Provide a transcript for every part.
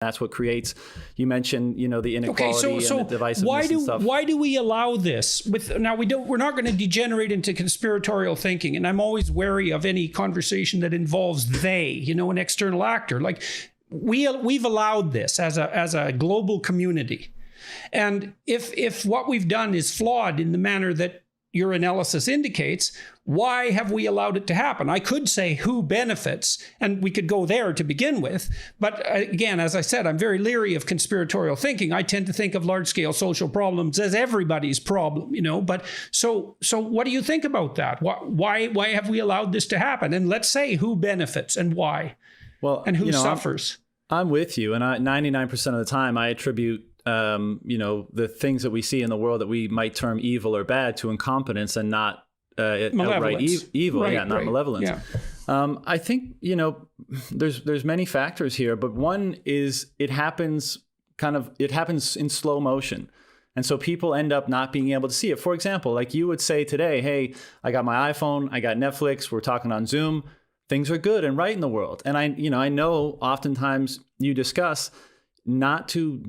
That's what creates, you mentioned, the inequality and the divisiveness and stuff. Why do we allow this? We're not going to degenerate into conspiratorial thinking, and I'm always wary of any conversation that involves they, an external actor. Like we've allowed this as a global community. And if what we've done is flawed in the manner that your analysis indicates, why have we allowed it to happen? I could say who benefits, and we could go there to begin with. But again, as I said, I'm very leery of conspiratorial thinking. I tend to think of large-scale social problems as everybody's problem, But so what do you think about that? Why have we allowed this to happen? And let's say who benefits and why, and who suffers. I'm with you, and 99% of the time I attribute the things that we see in the world that we might term evil or bad to incompetence and not outright evil, not malevolence. Yeah. I think, there's many factors here, but one is it happens in slow motion. And so people end up not being able to see it. For example, like you would say today, hey, I got my iPhone, I got Netflix, we're talking on Zoom, things are good and right in the world. And I know oftentimes you discuss not to,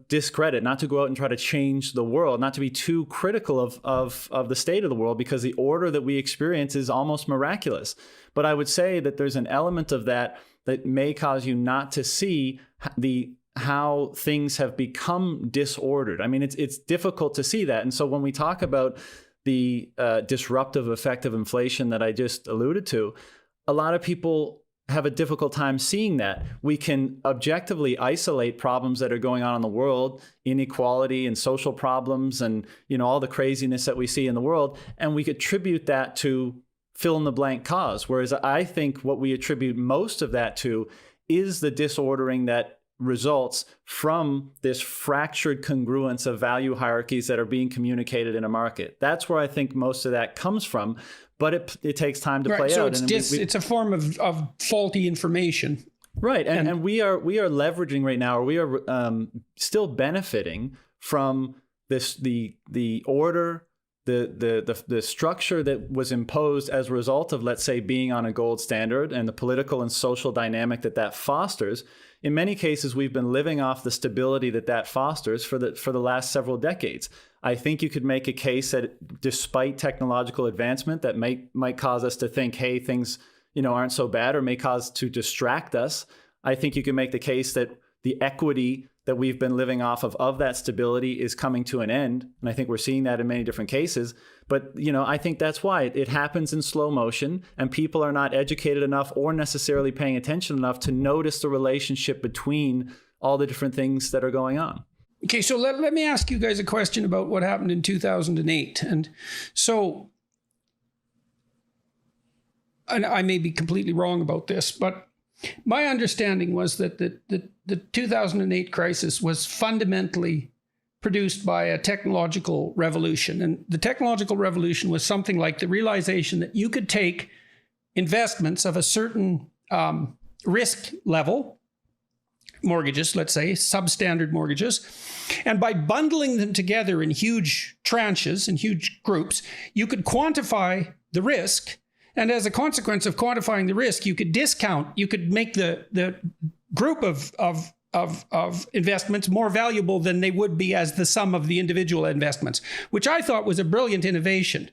discredit, not to go out and try to change the world, not to be too critical of the state of the world, because the order that we experience is almost miraculous. But I would say that there's an element of that may cause you not to see how things have become disordered. I mean, it's difficult to see that. And so when we talk about the disruptive effect of inflation that I just alluded to, a lot of people have a difficult time seeing that. We can objectively isolate problems that are going on in the world, inequality and social problems and, all the craziness that we see in the world, and we attribute that to fill in the blank cause. Whereas I think what we attribute most of that to is the disordering that results from this fractured congruence of value hierarchies that are being communicated in a market. That's where I think most of that comes from. But it takes time to play so out. It's a form of faulty information. Right. And we are leveraging right now, or we are still benefiting from this, the order, the structure that was imposed as a result of, let's say, being on a gold standard and the political and social dynamic that fosters. In many cases, we've been living off the stability that fosters for the last several decades. I think you could make a case that despite technological advancement that might cause us to think, hey, things, aren't so bad, or may cause to distract us. I think you can make the case that the equity that we've been living off of that stability is coming to an end. And I think we're seeing that in many different cases. But, I think that's why it happens in slow motion, and people are not educated enough or necessarily paying attention enough to notice the relationship between all the different things that are going on. Okay, so let me ask you guys a question about what happened in 2008. And I may be completely wrong about this, but my understanding was that the 2008 crisis was fundamentally produced by a technological revolution. And the technological revolution was something like the realization that you could take investments of a certain risk level, mortgages, let's say, substandard mortgages, and by bundling them together in huge tranches, in huge groups, you could quantify the risk. And as a consequence of quantifying the risk, you could discount, you could make the group of investments more valuable than they would be as the sum of the individual investments, which I thought was a brilliant innovation.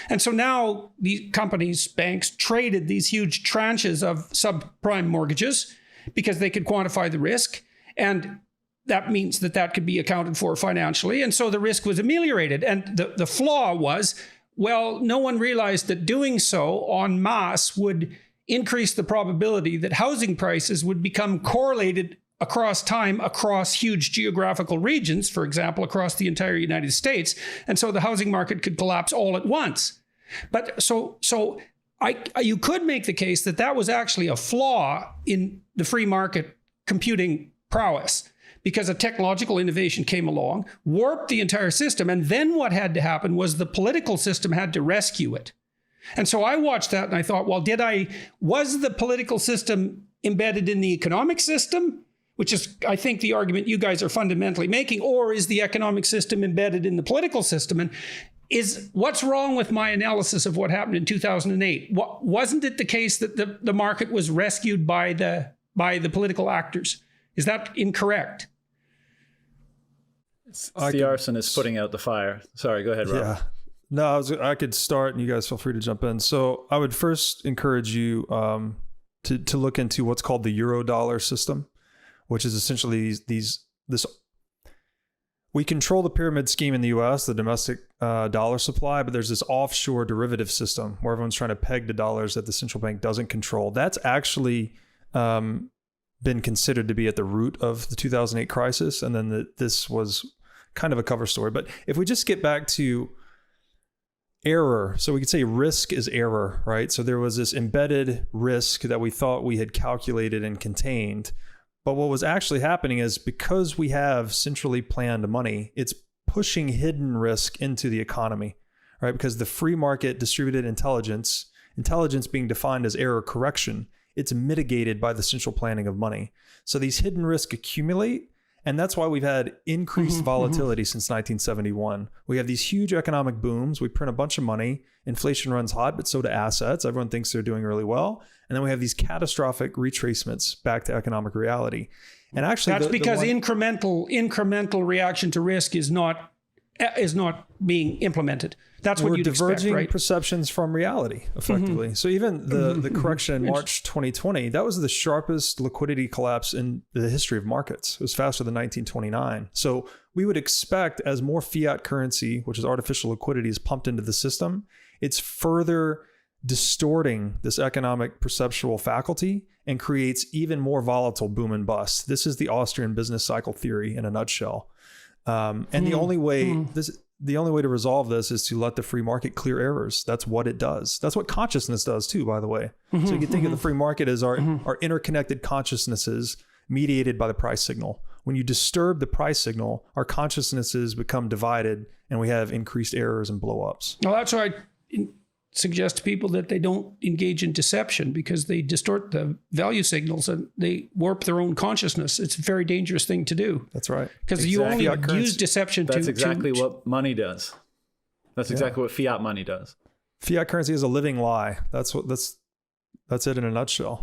And so now these companies, banks, traded these huge tranches of subprime mortgages because they could quantify the risk. And that means that could be accounted for financially. And so the risk was ameliorated. And the flaw was, well, no one realized that doing so en masse would increase the probability that housing prices would become correlated across time, across huge geographical regions, for example, across the entire United States. And so the housing market could collapse all at once. But you could make the case that was actually a flaw in the free market computing prowess, because a technological innovation came along, warped the entire system, and then what had to happen was the political system had to rescue it. And so I watched that and I thought, well, was the political system embedded in the economic system, which is, I think, the argument you guys are fundamentally making, or is the economic system embedded in the political system? And what's wrong with my analysis of what happened in 2008? Wasn't it the case that the market was rescued by the political actors? Is that incorrect? The arson is putting out the fire. Sorry, go ahead, Rob. Yeah. No, I could start, and you guys feel free to jump in. So I would first encourage you to look into what's called the Eurodollar system, which is essentially this. We control the pyramid scheme in the U.S., the domestic dollar supply, but there's this offshore derivative system where everyone's trying to peg the dollars that the central bank doesn't control. That's actually been considered to be at the root of the 2008 crisis, and then this was kind of a cover story. But if we just get back to error, so we could say risk is error, right? So there was this embedded risk that we thought we had calculated and contained. But what was actually happening is because we have centrally planned money, it's pushing hidden risk into the economy, right? Because the free market distributed intelligence being defined as error correction, it's mitigated by the central planning of money. So these hidden risks accumulate, and that's why we've had increased volatility since 1971. We have these huge economic booms. We print a bunch of money. Inflation runs hot, but so do assets. Everyone thinks they're doing really well. And then we have these catastrophic retracements back to economic reality. And actually, that's because incremental reaction to risk is not being implemented. That's what you'd expect, right? We're diverging perceptions from reality, effectively. So even the correction in March 2020, that was the sharpest liquidity collapse in the history of markets. It was faster than 1929. So we would expect as more fiat currency, which is artificial liquidity, is pumped into the system, it's further distorting this economic perceptual faculty and creates even more volatile boom and bust. This is the Austrian business cycle theory in a nutshell. And the only way to resolve this is to let the free market clear errors. That's what it does. That's what consciousness does too, by the way. So you can think of the free market as our interconnected consciousnesses mediated by the price signal. When you disturb the price signal, our consciousnesses become divided and we have increased errors and blow-ups. Well, that's why I suggest to people that they don't engage in deception, because they distort the value signals and they warp their own consciousness. It's a very dangerous thing to do. That's right. Because you only use deception That's exactly what money does. That's exactly what fiat money does. Fiat currency is a living lie. That's it in a nutshell.